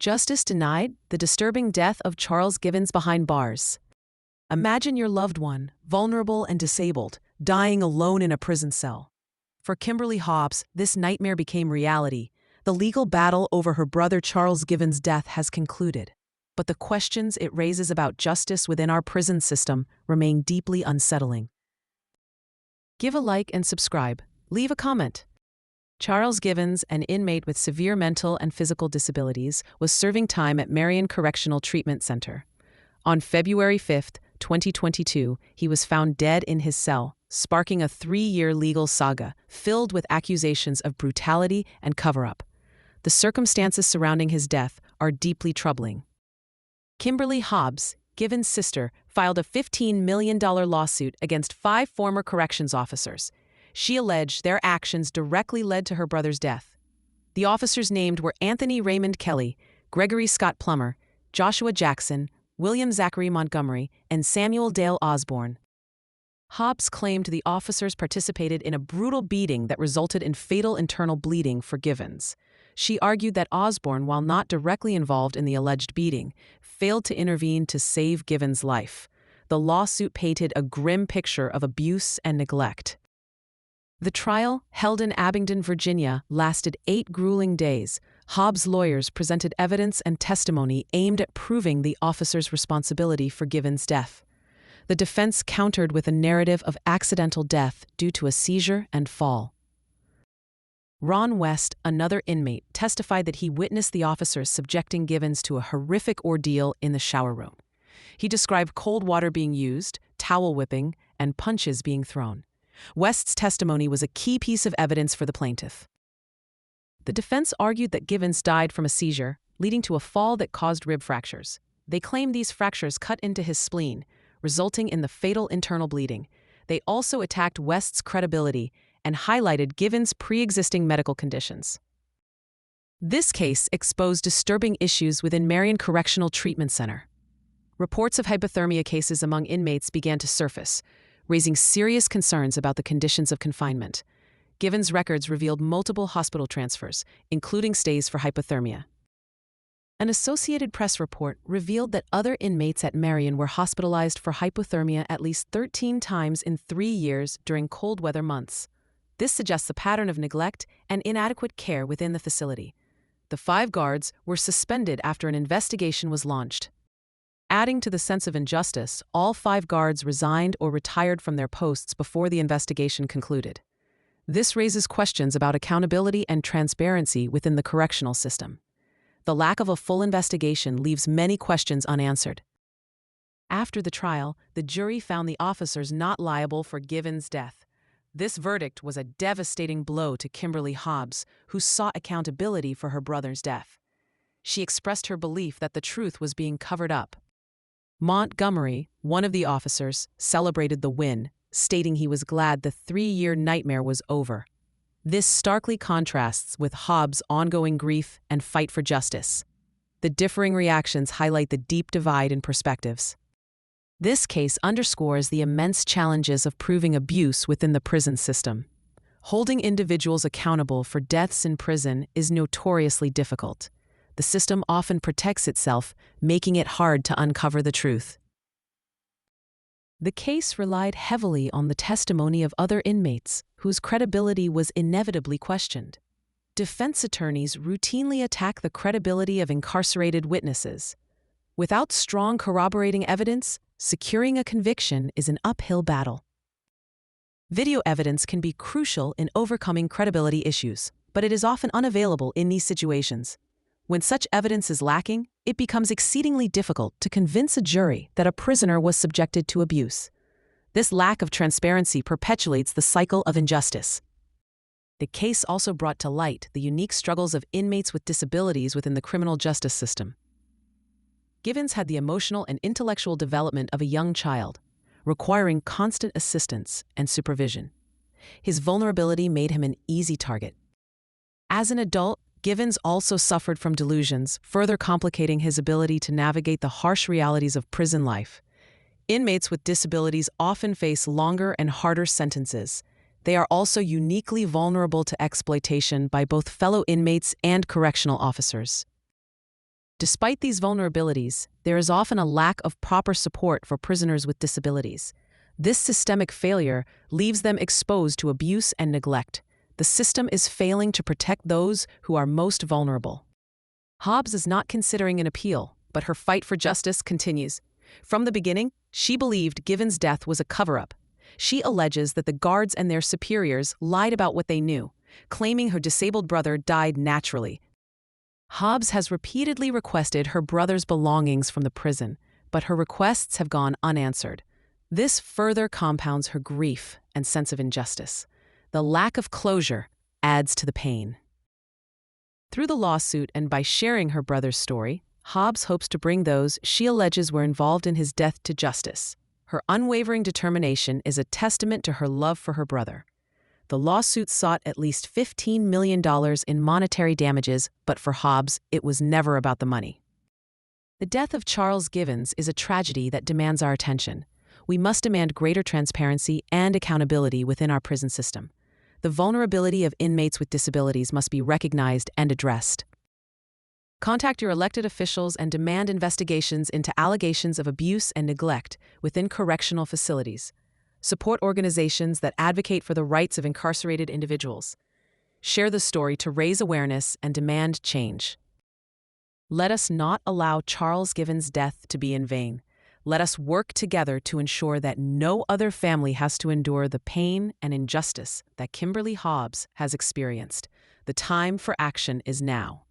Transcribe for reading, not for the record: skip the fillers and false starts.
Justice denied, the disturbing death of Charles Givens behind bars. Imagine your loved one, vulnerable and disabled, dying alone in a prison cell. For Kymberly Hobbs, this nightmare became reality. The legal battle over her brother Charles Givens' death has concluded. But the questions it raises about justice within our prison system remain deeply unsettling. Give a like and subscribe. Leave a comment. Charles Givens, an inmate with severe mental and physical disabilities, was serving time at Marion Correctional Treatment Center. On February 5, 2022, he was found dead in his cell, sparking a 3-year legal saga filled with accusations of brutality and cover-up. The circumstances surrounding his death are deeply troubling. Kymberly Hobbs, Givens' sister, filed a $15 million lawsuit against 5 former corrections officers. She alleged their actions directly led to her brother's death. The officers named were Anthony Raymond Kelly, Gregory Scott Plummer, Joshua Jackson, William Zachary Montgomery, and Samuel Dale Osborne. Hobbs claimed the officers participated in a brutal beating that resulted in fatal internal bleeding for Givens. She argued that Osborne, while not directly involved in the alleged beating, failed to intervene to save Givens' life. The lawsuit painted a grim picture of abuse and neglect. The trial, held in Abingdon, Virginia, lasted 8 grueling days. Hobbs' lawyers presented evidence and testimony aimed at proving the officers' responsibility for Givens' death. The defense countered with a narrative of accidental death due to a seizure and fall. Ron West, another inmate, testified that he witnessed the officers subjecting Givens to a horrific ordeal in the shower room. He described cold water being used, towel whipping, and punches being thrown. West's testimony was a key piece of evidence for the plaintiff. The defense argued that Givens died from a seizure, leading to a fall that caused rib fractures. They claimed these fractures cut into his spleen, resulting in the fatal internal bleeding. They also attacked West's credibility and highlighted Givens' pre-existing medical conditions. This case exposed disturbing issues within Marion Correctional Treatment Center. Reports of hypothermia cases among inmates began to surface, raising serious concerns about the conditions of confinement. Givens' records revealed multiple hospital transfers, including stays for hypothermia. An Associated Press report revealed that other inmates at Marion were hospitalized for hypothermia at least 13 times in 3 years during cold weather months. This suggests a pattern of neglect and inadequate care within the facility. The 5 guards were suspended after an investigation was launched. Adding to the sense of injustice, all 5 guards resigned or retired from their posts before the investigation concluded. This raises questions about accountability and transparency within the correctional system. The lack of a full investigation leaves many questions unanswered. After the trial, the jury found the officers not liable for Givens' death. This verdict was a devastating blow to Kymberly Hobbs, who sought accountability for her brother's death. She expressed her belief that the truth was being covered up. Montgomery, one of the officers, celebrated the win, stating he was glad the 3-year nightmare was over. This starkly contrasts with Hobbs' ongoing grief and fight for justice. The differing reactions highlight the deep divide in perspectives. This case underscores the immense challenges of proving abuse within the prison system. Holding individuals accountable for deaths in prison is notoriously difficult. The system often protects itself, making it hard to uncover the truth. The case relied heavily on the testimony of other inmates, whose credibility was inevitably questioned. Defense attorneys routinely attack the credibility of incarcerated witnesses. Without strong corroborating evidence, securing a conviction is an uphill battle. Video evidence can be crucial in overcoming credibility issues, but it is often unavailable in these situations. When such evidence is lacking, it becomes exceedingly difficult to convince a jury that a prisoner was subjected to abuse. This lack of transparency perpetuates the cycle of injustice. The case also brought to light the unique struggles of inmates with disabilities within the criminal justice system. Givens had the emotional and intellectual development of a young child, requiring constant assistance and supervision. His vulnerability made him an easy target. As an adult, Givens also suffered from delusions, further complicating his ability to navigate the harsh realities of prison life. Inmates with disabilities often face longer and harder sentences. They are also uniquely vulnerable to exploitation by both fellow inmates and correctional officers. Despite these vulnerabilities, there is often a lack of proper support for prisoners with disabilities. This systemic failure leaves them exposed to abuse and neglect. The system is failing to protect those who are most vulnerable. Hobbs is not considering an appeal, but her fight for justice continues. From the beginning, she believed Given's death was a cover-up. She alleges that the guards and their superiors lied about what they knew, claiming her disabled brother died naturally. Hobbs has repeatedly requested her brother's belongings from the prison, but her requests have gone unanswered. This further compounds her grief and sense of injustice. The lack of closure adds to the pain. Through the lawsuit and by sharing her brother's story, Hobbs hopes to bring those she alleges were involved in his death to justice. Her unwavering determination is a testament to her love for her brother. The lawsuit sought at least $15 million in monetary damages, but for Hobbs, it was never about the money. The death of Charles Givens is a tragedy that demands our attention. We must demand greater transparency and accountability within our prison system. The vulnerability of inmates with disabilities must be recognized and addressed. Contact your elected officials and demand investigations into allegations of abuse and neglect within correctional facilities. Support organizations that advocate for the rights of incarcerated individuals. Share the story to raise awareness and demand change. Let us not allow Charles Givens' death to be in vain. Let us work together to ensure that no other family has to endure the pain and injustice that Kymberly Hobbs has experienced. The time for action is now.